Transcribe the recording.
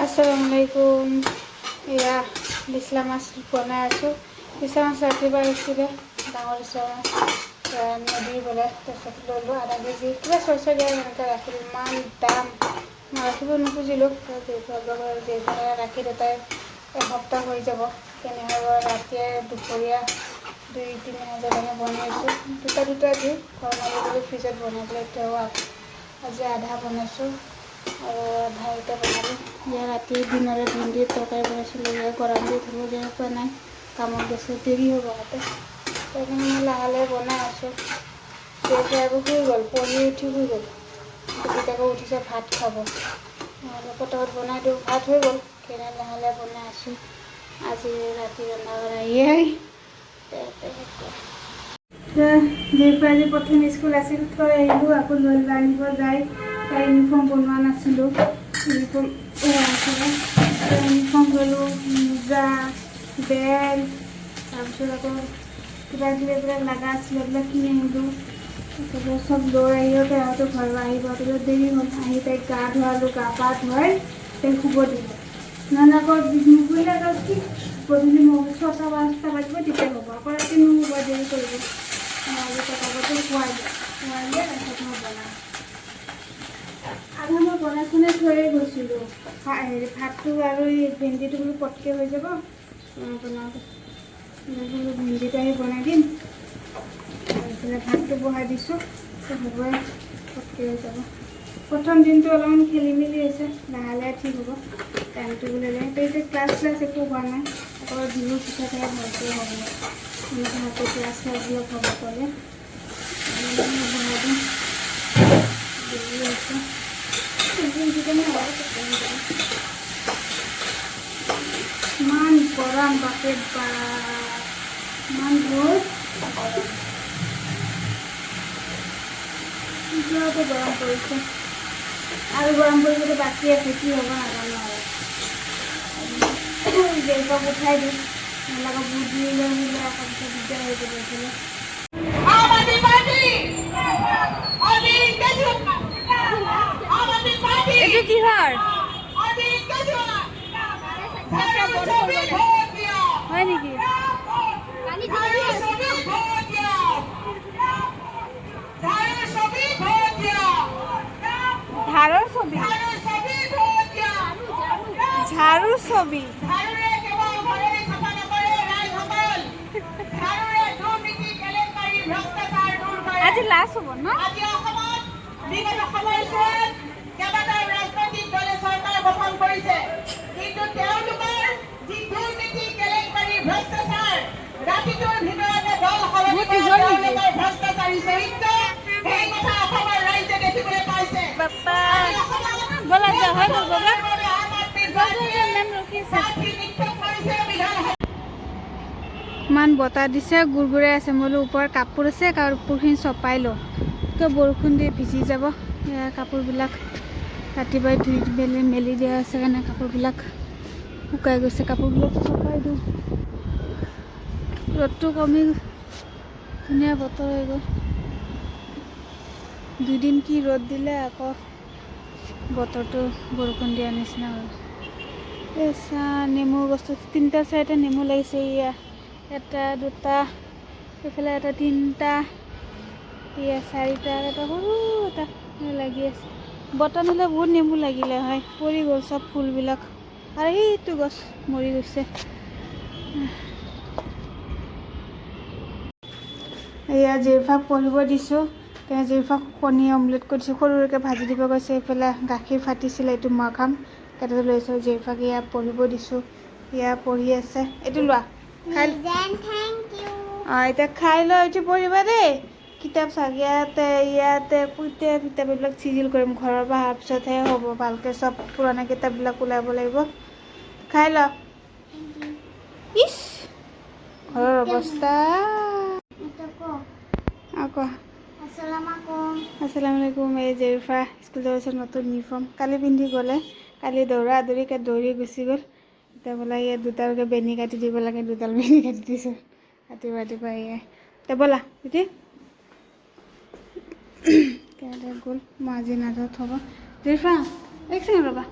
আসসালামুআলাইকুম ইয়া বিছলা মাছ বনাই আছোঁ বিছলা মাছ ৰাতিপুৱা আহিছিলে ডাঙৰ বিছলা মাছ নদীৰ পৰা তাৰপিছত ল'লোঁ আধা কেজি কিবা ছয়শ দিয়া এনেকৈ ৰাখিলোঁ ইমান দাম মই ৰাখিব নুখুজিলোঁ যিহেতু ৰাখি দুটাই এসপ্তাহ হৈ যাব কেনেকৈ ৰাতিয়ে দুপৰীয়া 2-3 হাজাৰলৈকে বনাইছোঁ দুটা দি ঘৰ মাৰিবলৈ ফ্ৰিজত বনাই পেলাই এতিয়াও আজি আধা বনাইছোঁ আৰু আধা এতিয়া বনালোঁ ইয়া ৰাতি দিনৰে ভেন্দিৰ তৰকাৰী বনাইছিলোঁ ইয়া গৰম দি ধুব দিয়া পোৱা নাই কামত গৈছে দেৰি হ'ব তাতে সেইকাৰণে মই লাহে লাহে বনাই আছোঁ তেতিয়া আকৌ শুই গ'ল পঢ়ি উঠি শুই গ'ল তেতিয়াকৈ উঠিছে ভাত খাব নহ'লে পটাপট বনাই দিওঁ ভাত হৈ গ'ল সেইকাৰণে লাহে লাহে বনাই আছোঁ আজি ৰাতি ৰন্ধা বঢ়া এয়াই যিহেতু আজি প্ৰথম স্কুল আছিল থৈ আহিলোঁ আকৌ লৈ আনিব যায় তাই ইউনিফৰ্ম বনোৱা নাছিলোঁ ইউনিফৰ্ম ল'লোঁ মোজা বেগ তাৰপিছত আকৌ কিবা কিবি এইবিলাক লগা আছিলে এইবিলাক কিনি আনিলোঁ তাৰপিছত চব লৈ আহিওঁতে সিহঁতে ঘৰ আহিব তাৰপিছত দেৰি হ'ল আহি তাইক গা ধুৱালোঁ গা পা ধুৱাই তাইক শুব দিলোঁ নহ'লে আকৌ নুশুলে আকৌ কি গধূলি 6টা 5টা বাজিব তেতিয়া হ'ব আকৌ ৰাতি নুশুব দেৰি কৰিব নহ'লে তাক আগতে খুৱাই দিয়ে তাৰপিছত মই বনাওঁ আধা মই বনাই চনাই থৈয়ে গৈছিলোঁ ভাতটো আৰু এই ভেন্দিটো বোলো পটকৈ হৈ যাব বনাওঁতে ভেন্দিটো আহি বনাই দিম এইফালে ভাতটো বহাই দিছোঁ হ'বই পটকৈ হৈ যাব প্ৰথম দিনটো অলপমান খেলি মেলি হৈছে লাহে লাহে ঠিক হ'ব টাইমটো বোলে এতিয়া ক্লাছ একো হোৱা নাই আকৌ বিহুৰ পিছতহে ভালকৈ হ'ব ভালকৈ ক্লাছ বিলাক হ'ব ক'লে বনাই দিম দেৰি হৈছে ইমান গৰম বাপৰে ইমান ৰ'দ এতিয়াতো গৰম পৰিছে আৰু গৰম পৰিবলৈ বাকী আছে কি হ'ব নাজানো আৰু দেউতাক উঠাই দিম নহ'লে আকৌ বুট দিলে মিলে আকৌ পিছত দিগদাৰ হৈ যাব এইফালে এইটো কিহৰ হয় নেকি ঝাৰুৰ ছবি ঝাৰুৰ ছবি আজি লাষ্ট হ'ব ন বলা যা হৈ গ'ল বাবা মেম ৰখিছে ইমান বতাহ দিছে গুৰগুৰাই আছে মই বোলো ওপৰত কাপোৰ আছে কাপোৰখিনি চপাই লওঁ তো বৰষুণ দি ভিজি যাব কাপোৰবিলাক ৰাতিপুৱাই ধুই মেলি দিয়া আছে কাৰণে কাপোৰবিলাক শুকাই গৈছে কাপোৰবিলাক চপাই দিওঁ ৰ'দটো কমি ধুনীয়া বতৰ হৈ গ'ল দুদিন কি ৰ'দ দিলে আকৌ বতৰটো বৰষুণ দিয়াৰ নিচিনা হ'ল এই নেমু গছটো 3টা 4টা নেমু লাগিছে ইয়া এটা দুটা এইফালে এটা 3টা ইয়া 4টা এটা সৰু এটা লাগি আছে বতাহ নহ'লে বহুত নেমু লাগিলে হয় পৰি গ'ল চব ফুলবিলাক আৰু এইটো গছ মৰি গৈছে এয়া জিৰফাক পঢ়িব দিছোঁ তেওঁ জিৰফাক কণী অমলেট কৰিছোঁ সৰুকৈ ভাজি দিব গৈছে এইফালে গাখীৰ ফাটিছিলে এইটো মই খাম কেইটাটো লৈছোঁ জিৰফাক এয়া পঢ়িব দিছোঁ এয়া পঢ়ি আছে এইটো লোৱা খাই অঁ এতিয়া খাই লৈ উঠি পঢ়িবা দেই কিতাপ চাওক ইয়াতে কিতাপ এইবিলাক চিজিল কৰিম ঘৰৰ পৰা অহাৰ পিছতহে হ'ব ভালকৈ চব পুৰণা কিতাপবিলাক ওলাব লাগিব খাই ল ইছ ঘৰৰ অৱস্থা আকৌ আসসালামুআলাইকুম এই জেৰিফা স্কুল যোৱাৰ পিছত নতুন ইউনিফৰ্ম কালি পিন্ধি গ'লে কালি দৌৰি গুচি গ'ল এতিয়া বোলে ইয়াত দুটালৈকে বেনি কাটি দিব লাগে দুডাল বেনি কাটি দিছোঁ ৰাতিপুৱা এয়াই এতিয়া ব'লা এতিয়া কেনেকৈ গ'ল মই আজি নাযাওঁ থ'ব জেৰিফা এক ছেকেণ্ড ৰ'বা